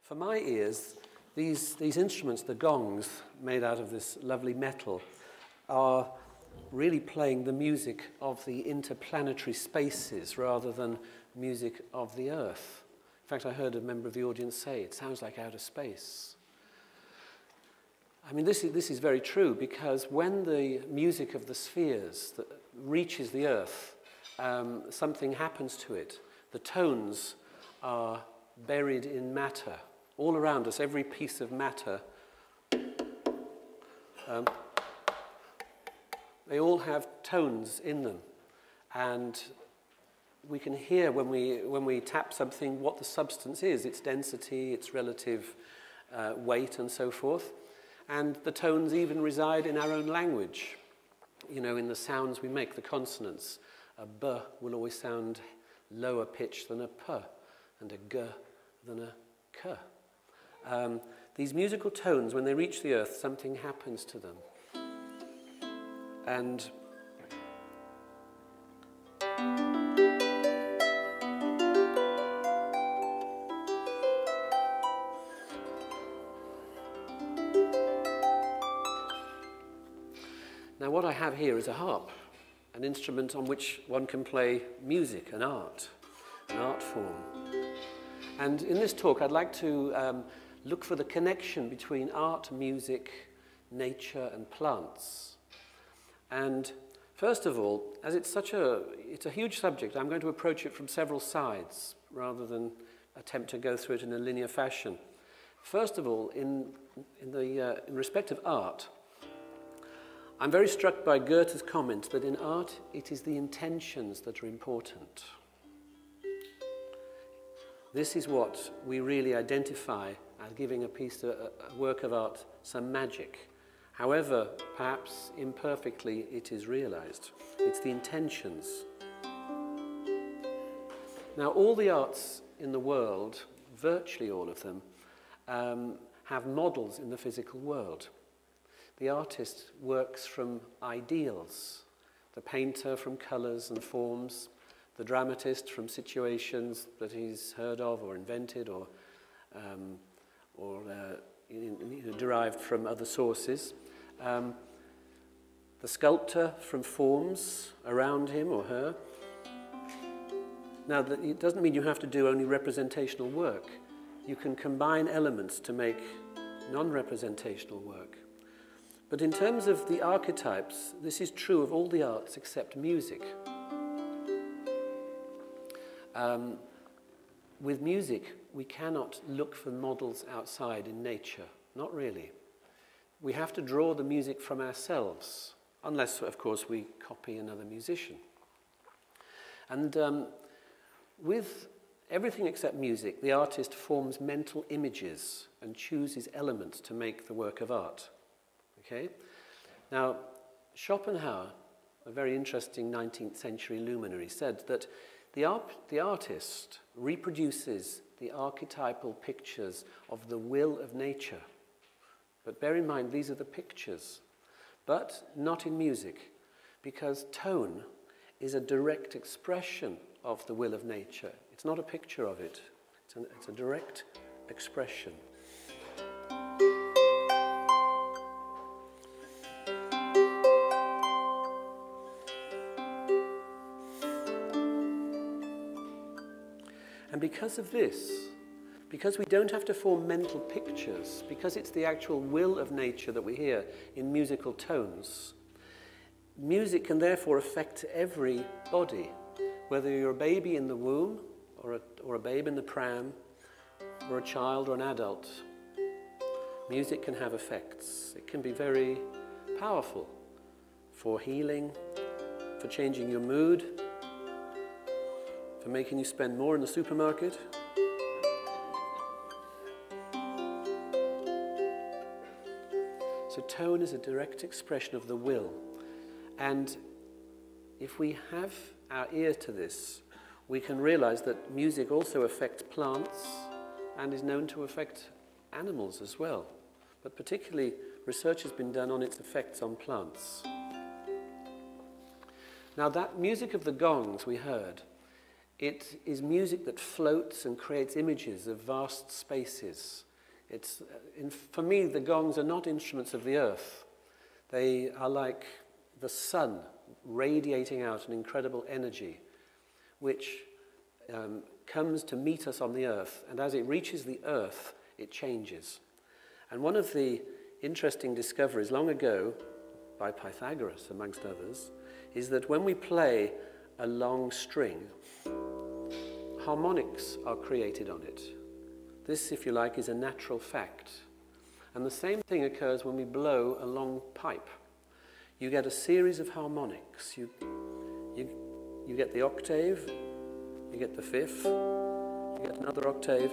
For my ears, these instruments, the gongs, made out of this lovely metal, are really playing the music of the interplanetary spaces rather than music of the Earth. In fact, I heard a member of the audience say, it sounds like outer space. I mean, this is very true, because when the music of the spheres that reaches the Earth, something happens to it. The tones are buried in matter. All around us, every piece of matter, they all have tones in them. And we can hear when we tap something what the substance is, its density, its relative weight, and so forth. And the tones even reside in our own language. You know, in the sounds we make, the consonants. A B will always sound lower pitched than a P, and a G than a K. These musical tones, when they reach the Earth, something happens to them. And now what I have here is a harp, an instrument on which one can play music, an art form. And in this talk, I'd like to look for the connection between art, music, nature, and plants. And first of all, as it's a huge subject, I'm going to approach it from several sides rather than attempt to go through it in a linear fashion. First of all, in respect of art, I'm very struck by Goethe's comment that in art, it is the intentions that are important. This is what we really identify as giving a work of art some magic. However, perhaps imperfectly, it is realized. It's the intentions. Now, all the arts in the world, virtually all of them, have models in the physical world. The artist works from ideals, the painter from colors and forms, the dramatist from situations that he's heard of or invented or derived from other sources. The sculptor from forms around him or her. Now, it doesn't mean you have to do only representational work. You can combine elements to make non-representational work. But in terms of the archetypes, this is true of all the arts except music. With music, we cannot look for models outside in nature. Not really. We have to draw the music from ourselves, unless, of course, we copy another musician. And with everything except music, the artist forms mental images and chooses elements to make the work of art. Okay? Now, Schopenhauer, a very interesting 19th century luminary, said that the artist reproduces the archetypal pictures of the will of nature. But bear in mind, these are the pictures, but not in music, because tone is a direct expression of the will of nature. It's not a picture of it. It's a direct expression. And because of this, because we don't have to form mental pictures, because it's the actual will of nature that we hear in musical tones, music can therefore affect every body, whether you're a baby in the womb, or a babe in the pram, or a child or an adult. Music can have effects. It can be very powerful for healing, for changing your mood, for making you spend more in the supermarket. So tone is a direct expression of the will. And if we have our ear to this, we can realize that music also affects plants and is known to affect animals as well. But particularly, research has been done on its effects on plants. Now, that music of the gongs we heard It is music that floats and creates images of vast spaces. For me, the gongs are not instruments of the earth. They are like the sun radiating out an incredible energy, which comes to meet us on the earth, and as it reaches the earth, it changes. And one of the interesting discoveries long ago, by Pythagoras amongst others, is that when we play a long string, harmonics are created on it. This, if you like, is a natural fact. And the same thing occurs when we blow a long pipe. You get a series of harmonics. You get the octave, you get the fifth, you get another octave,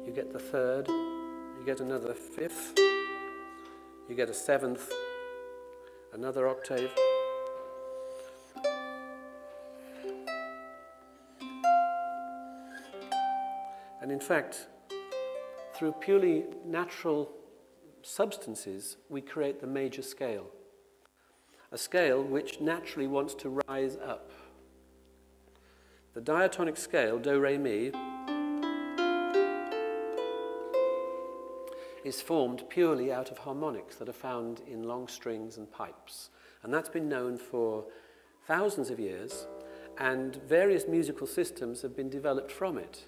you get the third, you get another fifth, you get a seventh, another octave. And in fact, through purely natural substances, we create the major scale. A scale which naturally wants to rise up. The diatonic scale, do, re, mi, is formed purely out of harmonics that are found in long strings and pipes. And that's been known for thousands of years, and various musical systems have been developed from it.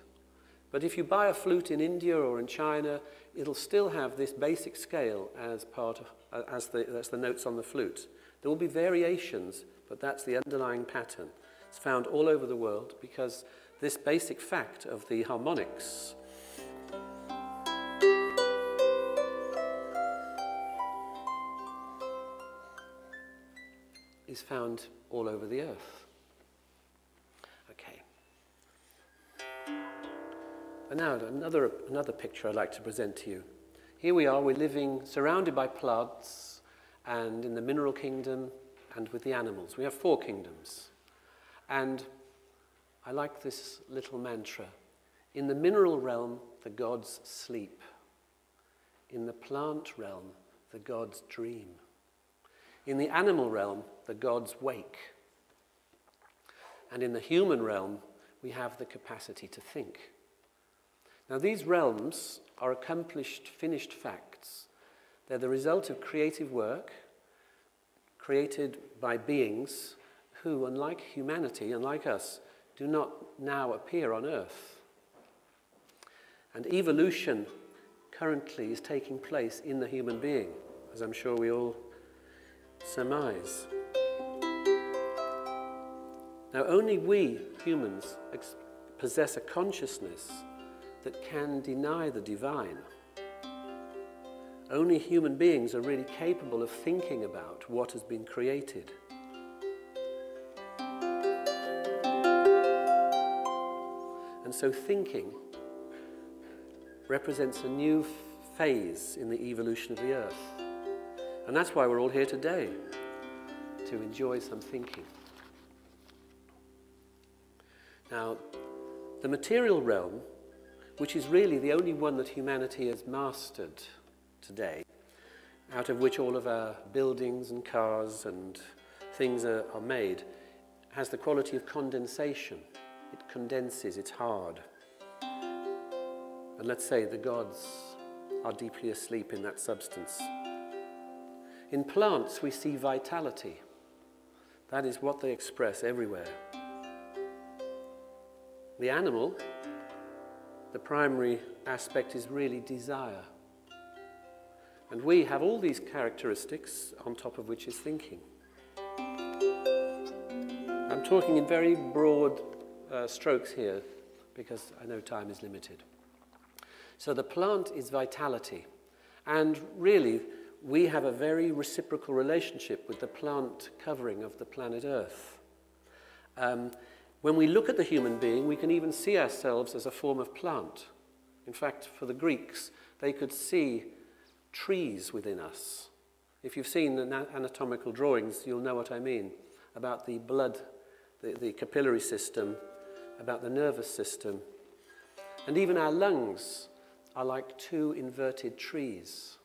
But if you buy a flute in India or in China, it'll still have this basic scale as part of, that's the notes on the flute. There will be variations, but that's the underlying pattern. It's found all over the world because this basic fact of the harmonics is found all over the earth. Okay. And now another picture I'd like to present to you. Here we are, we're living surrounded by plants and in the mineral kingdom and with the animals. We have 4 kingdoms. And I like this little mantra. In the mineral realm, the gods sleep. In the plant realm, the gods dream. In the animal realm, the gods wake. And in the human realm, we have the capacity to think. Now, these realms are accomplished, finished facts. They're the result of creative work created by beings who, unlike humanity, unlike us, do not now appear on Earth. And evolution currently is taking place in the human being, as I'm sure we all surmise. Now, only we, humans, possess a consciousness that can deny the divine. Only human beings are really capable of thinking about what has been created. And so thinking represents a new phase in the evolution of the earth. And that's why we're all here today, to enjoy some thinking. Now, the material realm, which is really the only one that humanity has mastered today, out of which all of our buildings and cars and things are made, has the quality of condensation. It condenses, it's hard. And let's say the gods are deeply asleep in that substance. In plants, we see vitality. That is what they express everywhere. The animal, the primary aspect is really desire. And we have all these characteristics on top of which is thinking. I'm talking in very broad strokes here because I know time is limited. So the plant is vitality. And really, we have a very reciprocal relationship with the plant covering of the planet Earth. When we look at the human being, we can even see ourselves as a form of plant. In fact, for the Greeks, they could see trees within us. If you've seen the anatomical drawings, you'll know what I mean about the blood, the capillary system, about the nervous system. And even our lungs are like 2 inverted trees.